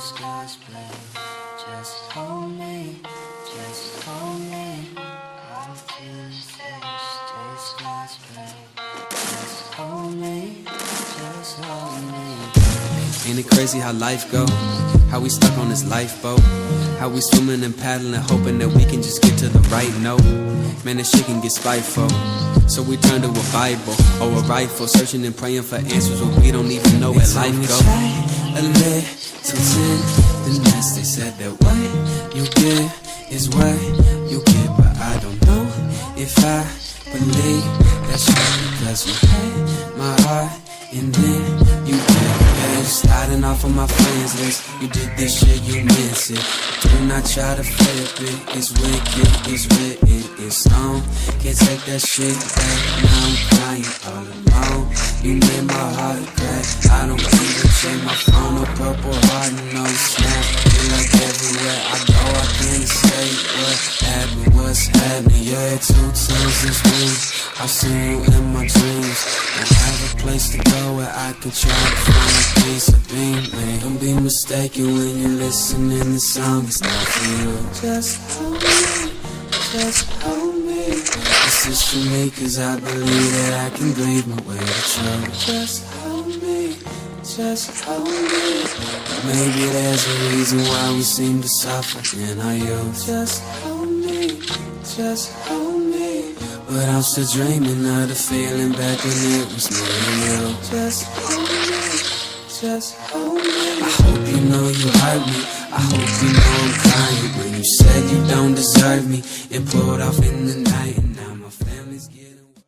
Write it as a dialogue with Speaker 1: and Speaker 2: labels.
Speaker 1: stars play. Just hold me, just hold me. I'll feel the taste, taste stars play. Just hold me, just hold me.
Speaker 2: Ain't it crazy how life go? How we stuck on this lifeboat? How we swimming and paddling, hoping that we can just get to the right note? Man, this shit can get spiteful. So we turn to a Bible or a rifle, searching and praying for answers when we don't even know where life goes.
Speaker 1: A little sin, the next they said that what you get is what you get, but I don't know if I believe that's right, because you had my heart and then you get sliding off of my friends list. You did this shit, you miss it. Do not try to flip it. It's wicked, it's written, it's stone. Can't take that shit back. Now I'm crying all alone. You made my heart crack. I don't even check my phone. A purple heart, no snap. Feel like everywhere I go, I can't say what happened, what's happening. Yeah, 2 times this week I've seen you in my dreams. I have a place to go where I can try to find a piece of being. Don't be mistaken when you're listening, the song is not for you. Just hold me, just hold me. This is for me, cause I believe that I can breathe my way to truth. Just hold me, just hold me. Maybe there's a reason why we seem to suffer in our youth. Just hold me, just hold me. But I'm still dreaming of the feeling back when it was me and you. Just hold me, just hold me. I hope you know you hurt me. I hope you know I'm crying when you said you don't deserve me and pulled off in the night.